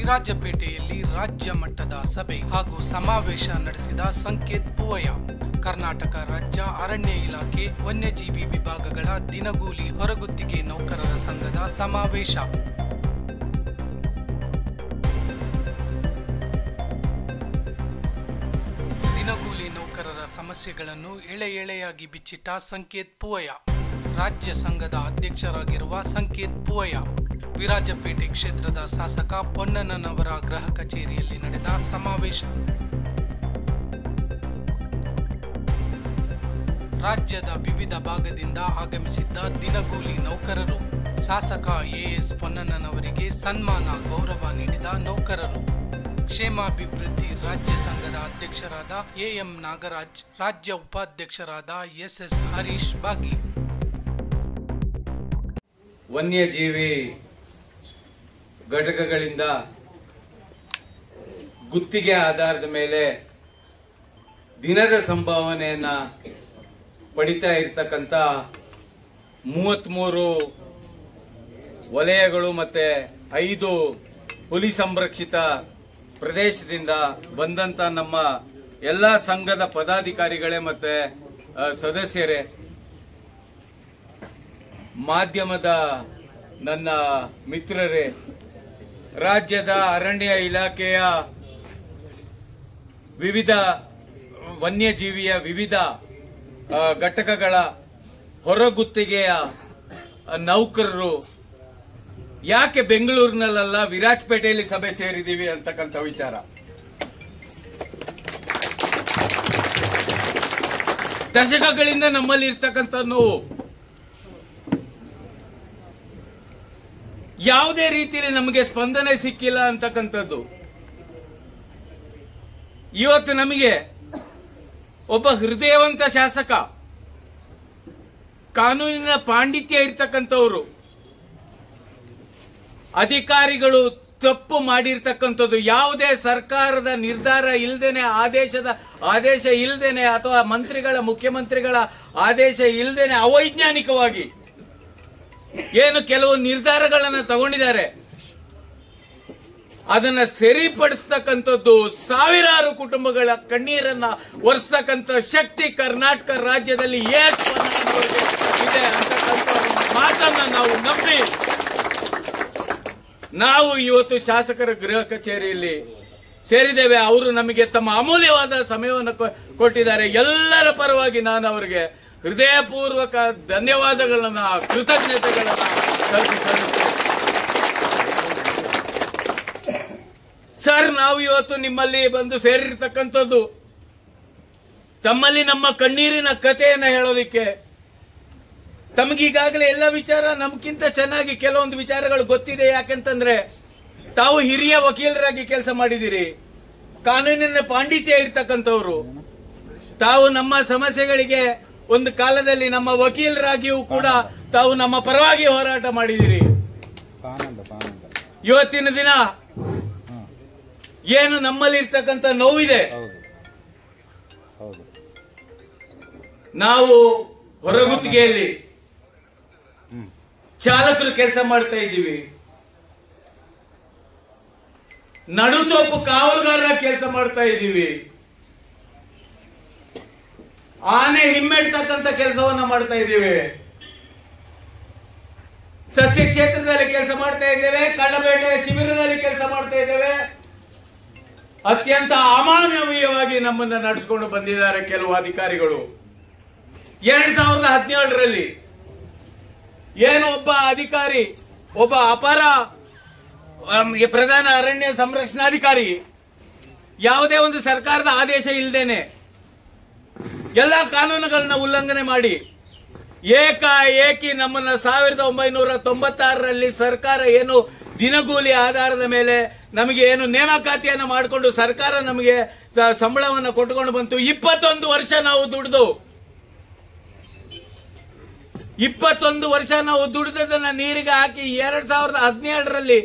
ವಿರಾಜಪೇಟೆಯಲ್ಲಿ ರಾಜ್ಯ ಮಟ್ಟದ ಸಭೆ ಹಾಗೂ ಸಮಾವೇಶ ನಡೆಸಿದ ಸಂಕೇತ್ ಪೂವಯ್ಯ. ಕರ್ನಾಟಕ ರಾಜ್ಯ ಅರಣ್ಯ ಇಲಾಖೆ ವನ್ಯಜೀವಿ ವಿಭಾಗಗಳ ದಿನಗೂಲಿ ಹೊರಗುತ್ತಿಗೆ ನೌಕರರ ಸಂಘದ ಸಮಾವೇಶ. ದಿನಗೂಲಿ ನೌಕರರ ಸಮಸ್ಯೆಗಳನ್ನು ಎಳೆ ಎಳೆಯಾಗಿ ಬಿಚ್ಚಿಟ್ಟ ಸಂಕೇತ್ ಪೂವಯ್ಯ. ರಾಜ್ಯ ಸಂಘದ ಅಧ್ಯಕ್ಷರಾಗಿರುವ ಸಂಕೇತ್ ಪೂವಯ್ಯ ವಿರಾಜಪೇಟೆ ಕ್ಷೇತ್ರದ ಶಾಸಕ ಪೊನ್ನಣ್ಣನವರ ಗೃಹ ಕಚೇರಿಯಲ್ಲಿ ನಡೆದ ಸಮಾವೇಶ. ರಾಜ್ಯದ ವಿವಿಧ ಭಾಗದಿಂದ ಆಗಮಿಸಿದ್ದ ದಿನಗೂಲಿ ನೌಕರರು ಶಾಸಕ ಎಎಸ್ ಪೊನ್ನಣ್ಣನವರಿಗೆ ಸನ್ಮಾನ ಗೌರವ ನೀಡಿದ ನೌಕರರು. ಕ್ಷೇಮಾಭಿವೃದ್ಧಿ ರಾಜ್ಯ ಸಂಘದ ಅಧ್ಯಕ್ಷರಾದ ಎಎಂ ನಾಗರಾಜ್, ರಾಜ್ಯ ಉಪಾಧ್ಯಕ್ಷರಾದ ಎಸ್ಎಸ್ ಹರೀಶ್ ಭಾಗಿ. ವನ್ಯಜೀವಿ ಘಟಕಗಳಿಂದ ಗುತ್ತಿಗೆ ಆಧಾರದ ಮೇಲೆ ದಿನದ ಸಂಭಾವನೆಯನ್ನ ಪಡಿತಾ ಇರತಕ್ಕಂತ 33 ವಲಯಗಳು ಮತ್ತೆ 5 ಹುಲಿ ಸಂರಕ್ಷಿತ ಪ್ರದೇಶದಿಂದ ಬಂದಂತ ನಮ್ಮ ಎಲ್ಲಾ ಸಂಘದ ಪದಾಧಿಕಾರಿಗಳೇ ಮತ್ತೆ ಸದಸ್ಯರೇ, ಮಾಧ್ಯಮದ ನನ್ನ ಮಿತ್ರರೇ, ರಾಜ್ಯದ ಅರಣ್ಯ ಇಲಾಖೆಯ ವಿವಿಧ ವನ್ಯಜೀವಿಯ ವಿವಿಧ ಘಟಕಗಳ ಹೊರಗುತ್ತಿಗೆಯ ನೌಕರರು ಯಾಕೆ ಬೆಂಗಳೂರಿನಲ್ಲ ವಿರಾಜಪೇಟೆಯಲ್ಲಿ ಸಭೆ ಸೇರಿದೀವಿ ಅಂತಕ್ಕಂಥ ವಿಚಾರ. ದಶಕಗಳಿಂದ ನಮ್ಮಲ್ಲಿ ಇರ್ತಕ್ಕಂಥ ನೋವು ಯಾವುದೇ ರೀತಿಯಲ್ಲಿ ನಮಗೆ ಸ್ಪಂದನೆ ಸಿಕ್ಕಿಲ್ಲ ಅಂತಕ್ಕಂಥದ್ದು. ಇವತ್ತು ನಮಗೆ ಒಬ್ಬ ಹೃದಯವಂತ ಶಾಸಕ, ಕಾನೂನಿನ ಪಾಂಡಿತ್ಯ ಇರ್ತಕ್ಕಂಥವ್ರು, ಅಧಿಕಾರಿಗಳು ತಪ್ಪು ಮಾಡಿರ್ತಕ್ಕಂಥದ್ದು ಯಾವುದೇ ಸರ್ಕಾರದ ನಿರ್ಧಾರ ಇಲ್ಲದೇನೆ, ಆದೇಶ ಇಲ್ಲದೇನೆ ಅಥವಾ ಮುಖ್ಯಮಂತ್ರಿಗಳ ಆದೇಶ ಇಲ್ಲದೇನೆ ಅವೈಜ್ಞಾನಿಕವಾಗಿ ಏನು ಕೆಲವು ನಿರ್ಧಾರಗಳನ್ನು ತಗೊಂಡಿದ್ದಾರೆ, ಅದನ್ನ ಸರಿಪಡಿಸ್ತಕ್ಕಂಥದ್ದು, ಸಾವಿರಾರು ಕುಟುಂಬಗಳ ಕಣ್ಣೀರನ್ನ ಒರೆಸ್ತಕ್ಕಂಥ ಶಕ್ತಿ ಕರ್ನಾಟಕ ರಾಜ್ಯದಲ್ಲಿ ಇದೆ ಅಂತಕ್ಕಂಥ ಮಾತನ್ನ ನಾವು ನಂಬಿ ನಾವು ಇವತ್ತು ಶಾಸಕರ ಗೃಹ ಕಚೇರಿಯಲ್ಲಿ ಸೇರಿದ್ದೇವೆ. ಅವರು ನಮಗೆ ತಮ್ಮ ಅಮೂಲ್ಯವಾದ ಸಮಯವನ್ನು ಕೊಟ್ಟಿದ್ದಾರೆ. ಎಲ್ಲರ ಪರವಾಗಿ ನಾನು ಅವರಿಗೆ ಹೃದಯಪೂರ್ವಕ ಧನ್ಯವಾದಗಳನ್ನ, ಕೃತಜ್ಞತೆಗಳನ್ನ ಸಲ್ಲಿಸುತ್ತೇನೆ. ಸರ್, ನಾವು ಇವತ್ತು ನಿಮ್ಮಲ್ಲಿ ಬಂದು ಸೇರಿರ್ತಕ್ಕಂಥದ್ದು ತಮ್ಮಲ್ಲಿ ನಮ್ಮ ಕಣ್ಣೀರಿನ ಕಥೆಯನ್ನ ಹೇಳೋದಿಕ್ಕೆ. ತಮಗೀಗಾಗಲೇ ಎಲ್ಲ ವಿಚಾರ ನಮ್ಗಿಂತ ಚೆನ್ನಾಗಿ ಕೆಲವೊಂದು ವಿಚಾರಗಳು ಗೊತ್ತಿದೆ. ಯಾಕೆಂತಂದ್ರೆ ತಾವು ಹಿರಿಯ ವಕೀಲರಾಗಿ ಕೆಲಸ ಮಾಡಿದಿರಿ, ಕಾನೂನಿನ ಪಾಂಡಿತ್ಯ ಇರ್ತಕ್ಕಂಥವ್ರು. ತಾವು ನಮ್ಮ ಸಮಸ್ಯೆಗಳಿಗೆ ಒಂದು ಕಾಲದಲ್ಲಿ ನಮ್ಮ ವಕೀಲರಾಗಿಯೂ ಕೂಡ ತಾವು ನಮ್ಮ ಪರವಾಗಿ ಹೋರಾಟ ಮಾಡಿದಿರಿ. ಇವತ್ತಿನ ದಿನ ಏನು ನಮ್ಮಲ್ಲಿ ಇರ್ತಕ್ಕಂಥ ನೋವಿದೆ, ನಾವು ಹೊರಗುತ್ತಿಗೆಯಲ್ಲಿ ಚಾಲಕರು ಕೆಲಸ ಮಾಡ್ತಾ ಇದ್ದೀವಿ, ನಡುತೋಪು ಕಾವಲುಗಾರರ ಕೆಲಸ ಮಾಡ್ತಾ ಇದ್ದೀವಿ, ಆನೆ ಹಿಮ್ಮೆಡ್ತಕ್ಕಂಥ ಕೆಲಸವನ್ನ ಮಾಡ್ತಾ ಇದ್ದೀವಿ, ಸಸ್ಯ ಕ್ಷೇತ್ರದಲ್ಲಿ ಕೆಲಸ ಮಾಡ್ತಾ ಇದ್ದೇವೆ, ಕಳ್ಳಬೇಟೆ ಶಿಬಿರದಲ್ಲಿ ಕೆಲಸ ಮಾಡ್ತಾ ಇದ್ದೇವೆ. ಅತ್ಯಂತ ಅಮಾನವೀಯವಾಗಿ ನಮ್ಮನ್ನ ನಡೆಸಿಕೊಂಡು ಬಂದಿದ್ದಾರೆ ಕೆಲವು ಅಧಿಕಾರಿಗಳು. 2017ರಲ್ಲಿ ಏನು ಒಬ್ಬ ಅಧಿಕಾರಿ, ಒಬ್ಬ ಅಪರ ಪ್ರಧಾನ ಅರಣ್ಯ ಸಂರಕ್ಷಣಾಧಿಕಾರಿ ಯಾವುದೇ ಒಂದು ಸರ್ಕಾರದ ಆದೇಶ ಇಲ್ಲದೇನೆ ಎಲ್ಲ ಕಾನೂನುಗಳನ್ನ ಉಲ್ಲಂಘನೆ ಮಾಡಿ ಏಕಾಏಕಿ ನಮ್ಮನ್ನ 1996ರಲ್ಲಿ ಸರ್ಕಾರ ಏನು ದಿನಗೂಲಿ ಆಧಾರದ ಮೇಲೆ ನಮಗೆ ಏನು ನೇಮಕಾತಿಯನ್ನು ಮಾಡಿಕೊಂಡು ಸರ್ಕಾರ ನಮಗೆ ಸಂಬಳವನ್ನು ಕೊಟ್ಟುಕೊಂಡು ಬಂತು. 21 ವರ್ಷ ನಾವು ದುಡಿದು 21 ವರ್ಷ ನಾವು ದುಡಿದದನ್ನ ನೀರಿಗೆ ಹಾಕಿ 2017ರಲ್ಲಿ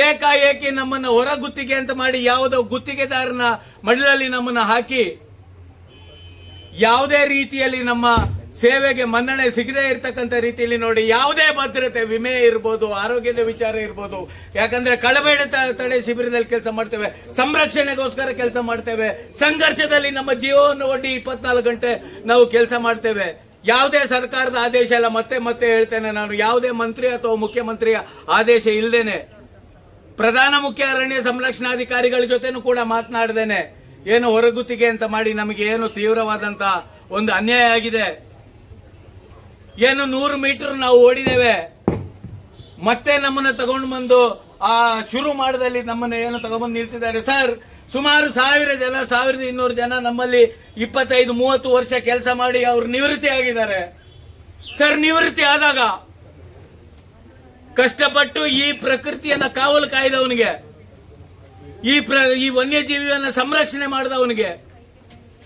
ಏಕಾಏಕಿ ನಮ್ಮನ್ನ ಹೊರ ಗುತ್ತಿಗೆ ಅಂತ ಮಾಡಿ ಯಾವುದೋ ಗುತ್ತಿಗೆದಾರನ ಮಡಿಲಲ್ಲಿ ನಮ್ಮನ್ನ ಹಾಕಿ ಯಾವುದೇ ರೀತಿಯಲ್ಲಿ ನಮ್ಮ ಸೇವೆಗೆ ಮನ್ನಣೆ ಸಿಗದೇ ಇರತಕ್ಕಂಥ ರೀತಿಯಲ್ಲಿ ನೋಡಿ, ಯಾವುದೇ ಭದ್ರತೆ, ವಿಮೆ ಇರ್ಬೋದು, ಆರೋಗ್ಯದ ವಿಚಾರ ಇರ್ಬೋದು, ಯಾಕಂದ್ರೆ ಕಳಬೇಡ ತಡೆ ಶಿಬಿರದಲ್ಲಿ ಕೆಲಸ ಮಾಡ್ತೇವೆ, ಸಂರಕ್ಷಣೆಗೋಸ್ಕರ ಕೆಲಸ ಮಾಡ್ತೇವೆ, ಸಂಘರ್ಷದಲ್ಲಿ ನಮ್ಮ ಜೀವವನ್ನು ಒಡ್ಡಿ 24 ಗಂಟೆ ನಾವು ಕೆಲಸ ಮಾಡ್ತೇವೆ. ಯಾವುದೇ ಸರ್ಕಾರದ ಆದೇಶ ಇಲ್ಲ, ಮತ್ತೆ ಹೇಳ್ತೇನೆ ನಾನು, ಯಾವುದೇ ಮಂತ್ರಿ ಅಥವಾ ಮುಖ್ಯಮಂತ್ರಿಯ ಆದೇಶ ಇಲ್ಲದೇನೆ, ಪ್ರಧಾನ ಮುಖ್ಯ ಅರಣ್ಯ ಸಂರಕ್ಷಣಾಧಿಕಾರಿಗಳ ಜೊತೆನೂ ಕೂಡ ಮಾತನಾಡ್ದೇನೆ ಏನು ಹೊರಗುತ್ತಿಗೆ ಅಂತ ಮಾಡಿ ನಮಗೆ ಏನು ತೀವ್ರವಾದಂತ ಒಂದು ಅನ್ಯಾಯ ಆಗಿದೆ. ಏನು 100 ಮೀಟರ್ ನಾವು ಓಡಿದ್ದೇವೆ, ಮತ್ತೆ ನಮ್ಮನ್ನ ತಗೊಂಡು ಬಂದು ಆ ಶುರು ಮಾಡದಲ್ಲಿ ನಮ್ಮನ್ನ ಏನು ತಗೊಂಡ್ಬಂದು ನಿಲ್ಸಿದ್ದಾರೆ ಸರ್. ಸುಮಾರು 1000 ಜನ, 1200 ಜನ ನಮ್ಮಲ್ಲಿ 25-30 ವರ್ಷ ಕೆಲಸ ಮಾಡಿ ಅವರು ನಿವೃತ್ತಿ ಆಗಿದ್ದಾರೆ ಸರ್. ನಿವೃತ್ತಿ ಆದಾಗ ಕಷ್ಟಪಟ್ಟು ಈ ಪ್ರಕೃತಿಯನ್ನ ಕಾವಲು ಕಾಯ್ದವನಿಗೆ, ಈ ವನ್ಯಜೀವಿಯನ್ನ ಸಂರಕ್ಷಣೆ ಮಾಡಿದವನಿಗೆ,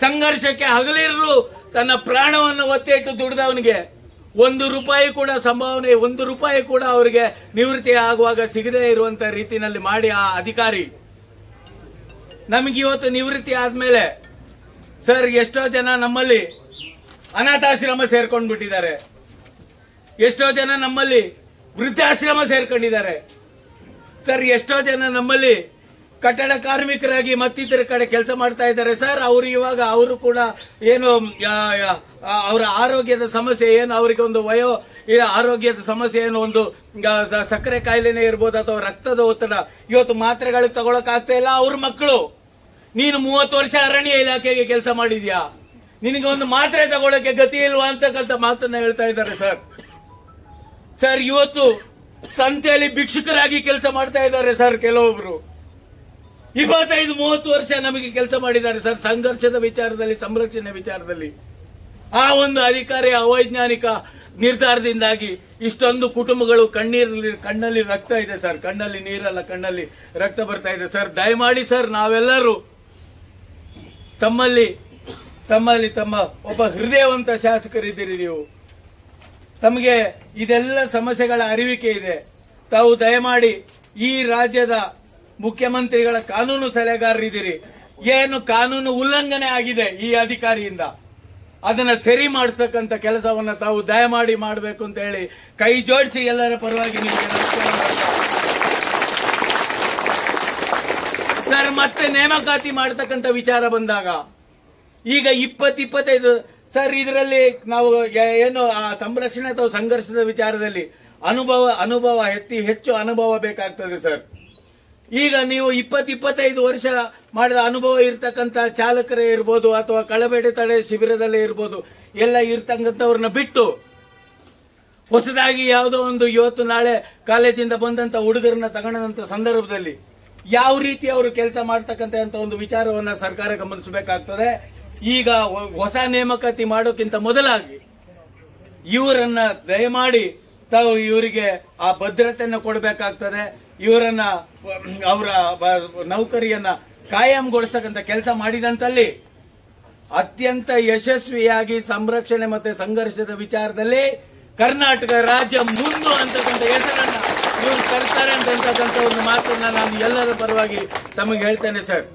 ಸಂಘರ್ಷಕ್ಕೆ ಹಗಲಿರಲು ತನ್ನ ಪ್ರಾಣವನ್ನು ಒತ್ತೆಟ್ಟು ದುಡಿದವನಿಗೆ 1 ರೂಪಾಯಿ ಕೂಡ ಸಂಭಾವನೆ, 1 ರೂಪಾಯಿ ಕೂಡ ಅವರಿಗೆ ನಿವೃತ್ತಿ ಆಗುವಾಗ ಸಿಗದೇ ಇರುವಂತ ರೀತಿಯಲ್ಲಿ ಮಾಡಿ ಆ ಅಧಿಕಾರಿ ನಮಗೆ ಇವತ್ತು ನಿವೃತ್ತಿ ಆದ್ಮೇಲೆ ಸರ್ ಎಷ್ಟೋ ಜನ ನಮ್ಮಲ್ಲಿ ಅನಾಥಾಶ್ರಮ ಸೇರ್ಕೊಂಡು ಬಿಟ್ಟಿದ್ದಾರೆ, ಎಷ್ಟೋ ಜನ ನಮ್ಮಲ್ಲಿ ವೃದ್ಧಾಶ್ರಮ ಸೇರ್ಕೊಂಡಿದ್ದಾರೆ ಸರ್, ಎಷ್ಟೋ ಜನ ನಮ್ಮಲ್ಲಿ ಕಟ್ಟಡ ಕಾರ್ಮಿಕರಾಗಿ ಮತ್ತಿತರ ಕಡೆ ಕೆಲಸ ಮಾಡ್ತಾ ಇದ್ದಾರೆ ಸರ್. ಅವರು ಇವಾಗ ಅವರು ಕೂಡ ಏನು ಅವರ ಆರೋಗ್ಯದ ಸಮಸ್ಯೆ ಏನು, ಅವರಿಗೆ ಒಂದು ಆರೋಗ್ಯದ ಸಮಸ್ಯೆ ಏನು, ಒಂದು ಸಕ್ಕರೆ ಕಾಯಿಲೆನೇ ಇರ್ಬೋದು ಅಥವಾ ರಕ್ತದ ಒತ್ತಡ, ಇವತ್ತು ಮಾತ್ರೆಗಳಿಗೆ ತಗೊಳಕ್ ಆಗ್ತಾ ಇಲ್ಲ. ಅವ್ರ ಮಕ್ಕಳು, ನೀನು 30 ವರ್ಷ ಅರಣ್ಯ ಇಲಾಖೆಗೆ ಕೆಲಸ ಮಾಡಿದ್ಯಾ, ನಿನಗೆ ಒಂದು ಮಾತ್ರೆ ತಗೊಳಕ್ಕೆ ಗತಿ ಇಲ್ವಾ ಅಂತಕ್ಕಂಥ ಮಾತನ್ನ ಹೇಳ್ತಾ ಇದ್ದಾರೆ ಸರ್. ಸರ್ ಇವತ್ತು ಸಂತೆಯಲ್ಲಿ ಭಿಕ್ಷುಕರಾಗಿ ಕೆಲಸ ಮಾಡ್ತಾ ಇದ್ದಾರೆ ಸರ್ ಕೆಲವೊಬ್ರು. 25-30 ವರ್ಷ ನಮಗೆ ಕೆಲಸ ಮಾಡಿದ್ದಾರೆ ಸರ್, ಸಂಘರ್ಷದ ವಿಚಾರದಲ್ಲಿ, ಸಂರಕ್ಷಣೆ ವಿಚಾರದಲ್ಲಿ. ಆ ಒಂದು ಅಧಿಕಾರಿಯ ಅವೈಜ್ಞಾನಿಕ ನಿರ್ಧಾರದಿಂದಾಗಿ ಇಷ್ಟೊಂದು ಕುಟುಂಬಗಳು ಕಣ್ಣಲ್ಲಿ ರಕ್ತ ಇದೆ ಸರ್, ಕಣ್ಣಲ್ಲಿ ನೀರಲ್ಲ, ಕಣ್ಣಲ್ಲಿ ರಕ್ತ ಬರ್ತಾ ಇದೆ ಸರ್. ದಯಮಾಡಿ ಸರ್, ನಾವೆಲ್ಲರೂ ತಮ್ಮ ಒಬ್ಬ ಹೃದಯವಂತ ಶಾಸಕರಿದ್ದೀರಿ ನೀವು, ತಮಗೆ ಇದೆಲ್ಲ ಸಮಸ್ಯೆಗಳ ಅರಿವಿಕೆ ಇದೆ. ತಾವು ದಯಮಾಡಿ ಈ ರಾಜ್ಯದ ಮುಖ್ಯಮಂತ್ರಿಗಳ ಕಾನೂನು ಸಲಹೆಗಾರರಿದ್ದೀರಿ, ಏನು ಕಾನೂನು ಉಲ್ಲಂಘನೆ ಆಗಿದೆ ಈ ಅಧಿಕಾರಿಯಿಂದ ಅದನ್ನ ಸರಿ ಮಾಡತಕ್ಕಂತ ಕೆಲಸವನ್ನ ತಾವು ದಯಮಾಡಿ ಮಾಡಬೇಕು ಅಂತ ಹೇಳಿ ಕೈ ಜೋಡಿಸಿ ಎಲ್ಲರ ಪರವಾಗಿ ನಿಮಗೆ ಸರ್. ಮತ್ತೆ ನೇಮಕಾತಿ ಮಾಡತಕ್ಕಂತ ವಿಚಾರ ಬಂದಾಗ ಈಗ 20-25 ಸರ್, ಇದರಲ್ಲಿ ನಾವು ಏನು ಆ ಸಂರಕ್ಷಣೆ ಅಥವಾ ಸಂಘರ್ಷದ ವಿಚಾರದಲ್ಲಿ ಅನುಭವ ಹೆಚ್ಚು ಅನುಭವ ಬೇಕಾಗ್ತದೆ ಸರ್. ಈಗ ನೀವು 20-25 ವರ್ಷ ಮಾಡಿದ ಅನುಭವ ಇರ್ತಕ್ಕಂಥ ಚಾಲಕರೇ ಇರ್ಬೋದು ಅಥವಾ ಕಳಬೇಡ ತಡೆ ಶಿಬಿರದಲ್ಲೇ ಇರ್ಬೋದು, ಎಲ್ಲ ಇರ್ತಕ್ಕಂಥವ್ರನ್ನ ಬಿಟ್ಟು ಹೊಸದಾಗಿ ಯಾವುದೋ ಒಂದು ಇವತ್ತು ನಾಳೆ ಕಾಲೇಜಿಂದ ಬಂದಂತ ಹುಡುಗರನ್ನ ತಗೊಂಡಂತ ಸಂದರ್ಭದಲ್ಲಿ ಯಾವ ರೀತಿ ಅವರು ಕೆಲಸ ಮಾಡ್ತಕ್ಕಂಥ ಒಂದು ವಿಚಾರವನ್ನ ಸರ್ಕಾರ ಗಮನಿಸಬೇಕಾಗ್ತದೆ. ಈಗ ಹೊಸ ನೇಮಕಾತಿ ಮಾಡೋಕ್ಕಿಂತ ಮೊದಲಾಗಿ ಇವರನ್ನ ದಯಮಾಡಿ ತಾವು ಇವರಿಗೆ ಆ ಭದ್ರತೆಯನ್ನು ಕೊಡಬೇಕಾಗ್ತದೆ. ಇವರನ್ನ ಅವರ ನೌಕರಿಯನ್ನ ಕಾಯಂಗೊಳಿಸತಕ್ಕಂಥ ಕೆಲಸ ಮಾಡಿದಂತಲ್ಲಿ ಅತ್ಯಂತ ಯಶಸ್ವಿಯಾಗಿ ಸಂರಕ್ಷಣೆ ಮತ್ತೆ ಸಂಘರ್ಷದ ವಿಚಾರದಲ್ಲಿ ಕರ್ನಾಟಕ ರಾಜ್ಯ ಮುಂದು ಅಂತಕ್ಕಂಥ ಹೆಸರನ್ನ ಇವರು ತರ್ತಾರೆ ಅಂತಕ್ಕಂಥ ಒಂದು ಮಾತನ್ನ ನಾನು ಎಲ್ಲರ ಪರವಾಗಿ ತಮಗೆ ಹೇಳ್ತೇನೆ ಸರ್.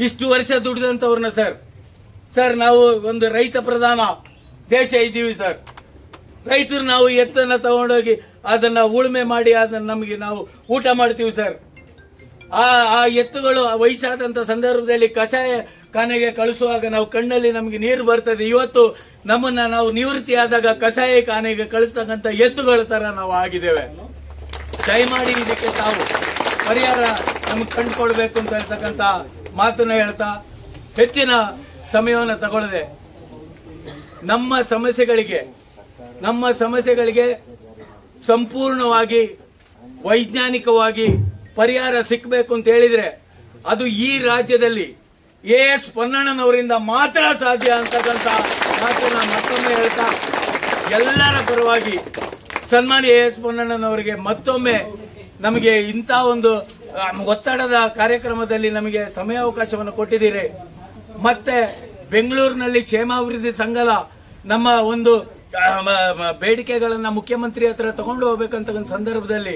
ಇಷ್ಟು ವರ್ಷ ದುಡಿದಂತವ್ರನ್ನ ಸರ್ ನಾವು ಒಂದು ರೈತ ಪ್ರಧಾನ ದೇಶ ಇದ್ದೀವಿ ಸರ್. ರೈತರು ನಾವು ಎತ್ತನ್ನ ತಗೊಂಡೋಗಿ ಅದನ್ನ ಉಳುಮೆ ಮಾಡಿ ಅದನ್ನ ನಮಗೆ ನಾವು ಊಟ ಮಾಡ್ತೀವಿ ಸರ್. ಆ ಎತ್ತುಗಳು ವಯಸ್ಸಾದಂತ ಸಂದರ್ಭದಲ್ಲಿ ಕಷಾಯ ಖಾನೆಗೆ ಕಳಿಸುವಾಗ ನಾವು ಕಣ್ಣಲ್ಲಿ ನಮಗೆ ನೀರು ಬರ್ತದೆ. ಇವತ್ತು ನಮ್ಮನ್ನ ನಾವು ನಿವೃತ್ತಿ ಆದಾಗ ಕಷಾಯ ಖಾನೆಗೆ ಕಳಿಸ್ತಕ್ಕಂಥ ಎತ್ತುಗಳ ತರ ನಾವು ಆಗಿದ್ದೇವೆ. ದಯಮಾಡಿ ಇದಕ್ಕೆ ತಾವು ಪರಿಹಾರ ನಮಗೆ ಕಂಡುಕೊಳ್ಬೇಕು ಅಂತ ಹೇಳ್ತಕ್ಕಂಥ ಮಾತನ್ನ ಹೇಳ್ತಾ ಹೆಚ್ಚಿನ ಸಮಯವನ್ನು ತಗೊಳ್ಳದೆ ನಮ್ಮ ಸಮಸ್ಯೆಗಳಿಗೆ ಸಂಪೂರ್ಣವಾಗಿ ವೈಜ್ಞಾನಿಕವಾಗಿ ಪರಿಹಾರ ಸಿಕ್ಕಬೇಕು ಅಂತ ಹೇಳಿದ್ರೆ ಅದು ಈ ರಾಜ್ಯದಲ್ಲಿ ಎಸ್ ಪೊನ್ನಣ್ಣನವರಿಂದ ಮಾತ್ರ ಸಾಧ್ಯ ಅಂತಕ್ಕಂಥ ಮಾತನ್ನ ಮತ್ತೊಮ್ಮೆ ಹೇಳ್ತಾ ಎಲ್ಲರ ಪರವಾಗಿ ಸನ್ಮಾನ್ಯ ಎಸ್ ಪೊನ್ನಣ್ಣನವರಿಗೆ ಮತ್ತೊಮ್ಮೆ ನಮಗೆ ಇಂಥ ಒಂದು ಒತ್ತಡದ ಕಾರ್ಯಕ್ರಮದಲ್ಲಿ ನಮಗೆ ಸಮಯಾವಕಾಶವನ್ನು ಕೊಟ್ಟಿದ್ದೀರಿ. ಮತ್ತೆ ಬೆಂಗಳೂರಿನಲ್ಲಿ ಕ್ಷೇಮಾಭಿವೃದ್ಧಿ ಸಂಘದ ನಮ್ಮ ಒಂದು ಬೇಡಿಕೆಗಳನ್ನ ಮುಖ್ಯಮಂತ್ರಿ ಹತ್ರ ತಗೊಂಡು ಹೋಗ್ಬೇಕಂತ ಸಂದರ್ಭದಲ್ಲಿ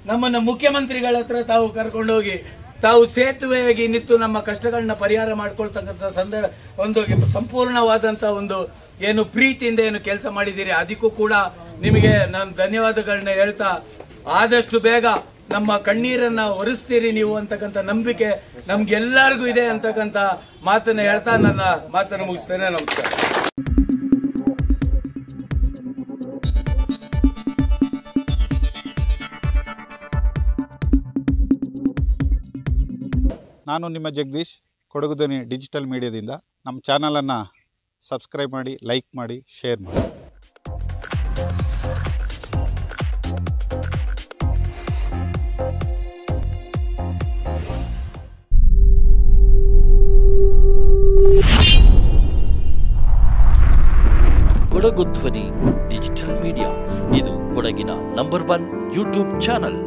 ನಮ್ಮನ್ನ ಮುಖ್ಯಮಂತ್ರಿಗಳ ಹತ್ರ ತಾವು ಕರ್ಕೊಂಡೋಗಿ ತಾವು ಸೇತುವೆಯಾಗಿ ನಿಂತು ನಮ್ಮ ಕಷ್ಟಗಳನ್ನ ಪರಿಹಾರ ಮಾಡ್ಕೊಳ್ತಕ್ಕಂಥ ಒಂದು ಸಂಪೂರ್ಣವಾದಂಥ ಒಂದು ಏನು ಪ್ರೀತಿಯಿಂದ ಏನು ಕೆಲಸ ಮಾಡಿದ್ದೀರಿ, ಅದಕ್ಕೂ ಕೂಡ ನಿಮಗೆ ನಾನು ಧನ್ಯವಾದಗಳನ್ನ ಹೇಳ್ತಾ, ಆದಷ್ಟು ಬೇಗ ನಮ್ಮ ಕಣ್ಣೀರನ್ನ ಒರೆಸ್ತೀರಿ ನೀವು ಅಂತಕ್ಕಂಥ ನಂಬಿಕೆ ನಮ್ಗೆಲ್ಲರಿಗೂ ಇದೆ ಅಂತಕ್ಕಂಥ ಮಾತನ್ನ ಹೇಳ್ತಾ ನನ್ನ ಮಾತನ್ನು ಮುಗಿಸ್ತೇನೆ. ನಮಸ್ಕಾರ. ನಾನು ನಿಮ್ಮ ಜಗದೀಶ್, ಕೊಡಗು ಧ್ವನಿ ಡಿಜಿಟಲ್ ಮೀಡಿಯಾದಿಂದ. ನಮ್ಮ ಚಾನಲನ್ನು ಸಬ್ಸ್ಕ್ರೈಬ್ ಮಾಡಿ, ಲೈಕ್ ಮಾಡಿ, ಶೇರ್ ಮಾಡಿ. ಕೊಡಗು ಧ್ವನಿ ಡಿಜಿಟಲ್ ಮೀಡಿಯಾ, ಇದು ಕೊಡಗಿನ ನಂಬರ್ 1 ಯೂಟ್ಯೂಬ್ ಚಾನಲ್.